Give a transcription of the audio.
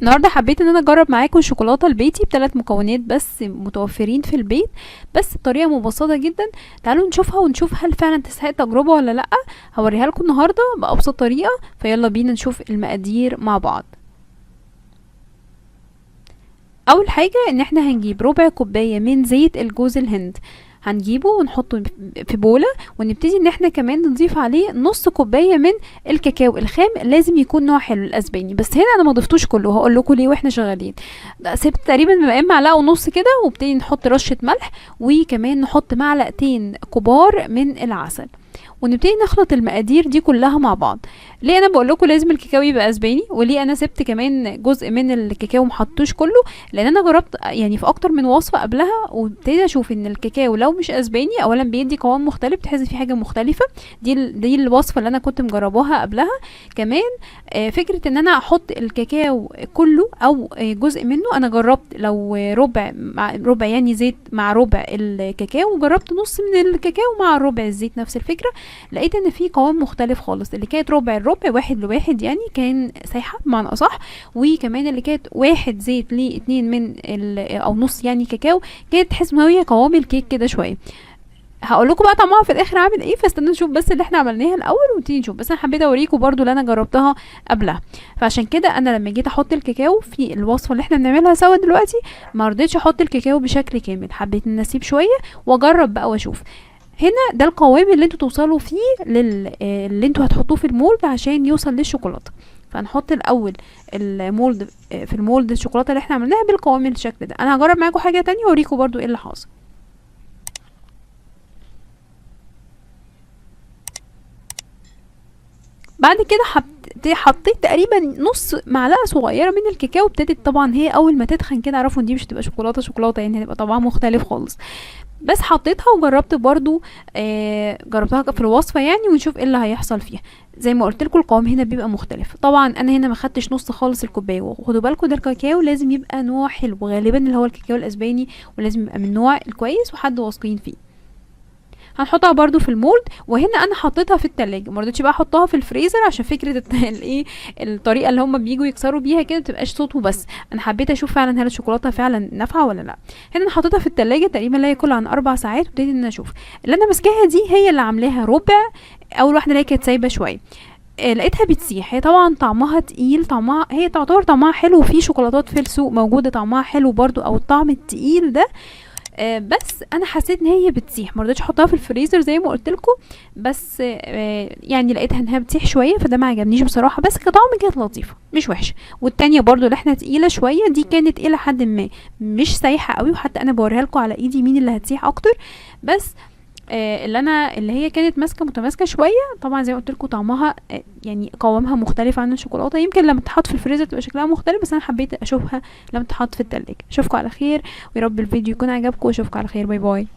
النهارده حبيت ان انا اجرب معاكم الشوكولاته البيتي ب3 مكونات بس متوفرين في البيت، بس بطريقه مبسطه جدا. تعالوا نشوفها ونشوف هل فعلا تستحق تجربه ولا لا. هوريها لكم النهارده بابسط طريقه، فيلا بينا نشوف المقادير مع بعض. اول حاجه ان احنا هنجيب ربع كوبايه من زيت الجوز الهند، هنجيبه ونحطه في بوله، ونبتدي ان احنا كمان نضيف عليه نص كوبايه من الكاكاو الخام، لازم يكون نوع حلو الاسباني، بس هنا انا ما ضفتوش كله، هقول لكم ليه واحنا شغالين. سبت تقريبا بما معلقه ونص كده، وابتدي نحط رشه ملح، وكمان نحط معلقتين كبار من العسل، ونبتدي نخلط المقادير دي كلها مع بعض. ليه انا بقول لكم لازم الكاكاو يبقى اسباني، وليه انا سبت كمان جزء من الكاكاو محطوش كله؟ لان انا جربت يعني في اكتر من وصفه قبلها، وابتدي اشوف ان الكاكاو لو مش اسباني اولا بيدي قوام مختلف، تحس فيه حاجه مختلفه. دي الوصفه اللي انا كنت مجرباها قبلها. كمان فكره ان انا احط الكاكاو كله او جزء منه، انا جربت لو ربع مع ربع يعني زيت مع ربع الكاكاو، وجربت نص من الكاكاو مع ربع الزيت، نفس الفكره. لقيت ان في قوام مختلف خالص، اللي كانت ربع الربع واحد لواحد يعني كان سايحه بمعنى اصح، وكمان اللي كانت واحد زيت لاتنين من او نص يعني كاكاو، كانت تحس ان هي قوام الكيك كده شويه. هقول لكم بقى طعمها في الاخر عامل ايه، فاستنوا نشوف بس اللي احنا عملناها الاول ونبتدي نشوف. بس انا حبيت اوريكم برضو اللي انا جربتها قبلها، فعشان كده انا لما جيت احط الكاكاو في الوصفه اللي احنا بنعملها سوا دلوقتي، ما رضيتش احط الكاكاو بشكل كامل، حبيت ان اسيب شويه واجرب بقى واشوف. هنا ده القوام اللي انتوا توصلوا فيه اللي انتوا هتحطوه في المولد عشان يوصل للشوكولاته. فهنحط الاول المولد، في المولد الشوكولاته اللي احنا عملناها بالقوام الشكل ده. انا هجرب معاكم حاجه تانية واوريكم برضو ايه اللي حاصل. بعد كده حطيت تقريبا نص معلقه صغيره من الكاكاو. ابتدت طبعا هي اول ما تتخن كده عرفوا ان دي مش هتبقى شوكولاته يعني، هتبقى طعمها مختلف خالص. بس حطيتها وجربت برضو، جربتها في الوصفه يعني، ونشوف ايه اللي هيحصل فيها. زي ما قلت لكم القوام هنا بيبقى مختلف. طبعا انا هنا ما خدتش نص خالص الكوبايه، وخدوا بالكم ده الكاكاو لازم يبقى نوع حلو، غالبا اللي هو الكاكاو الاسباني، ولازم يبقى من النوع الكويس وحد واثقين فيه. هنحطها برضو في المولد، وهنا انا حطيتها في التلاجة، مرضتش بقى احطها في الفريزر عشان فكره الايه، الطريقه اللي هم بييجوا يكسروا بيها كده متبقاش صوت وبس. انا حبيت اشوف فعلا هل الشوكولاته فعلا نافعه ولا لا. هنا انا حطيتها في التلاجة تقريبا لا يقل عن 4 ساعات، وابتديت ان اشوف اللي انا ماسكاها دي هي اللي عاملاها ربع. اول واحده اللي هي كانت سايبه شويه، لقيتها بتسيح. هي طبعا طعمها تقيل، طعمها هي تعتبر طعمها حلو، وفي شوكولاتات في السوق موجوده طعمها حلو برضو، او الطعم التقيل ده. بس انا حسيت ان هي بتسيح، ما رضيتش احطها في الفريزر زي ما قلت لكم. بس يعني لقيتها انها بتسيح شويه، فده ما عجبنيش بصراحه، بس كطعم كانت لطيفه مش وحشه. والتانية برضو اللي احنا تقيله شويه، دي كانت الى حد ما مش سايحه قوي، وحتى انا بوريها لكم على ايدي مين اللي هتسيح اكتر. بس اللي هي كانت متماسكه شويه. طبعا زي ما قلت لكم طعمها يعني قوامها مختلف عن الشوكولاته، يمكن لما تتحط في الفريزر تبقى شكلها مختلف، بس انا حبيت اشوفها لما تتحط في التلاجة. اشوفكم على خير، ويا رب الفيديو يكون عجبكم، واشوفكم على خير، باي باي.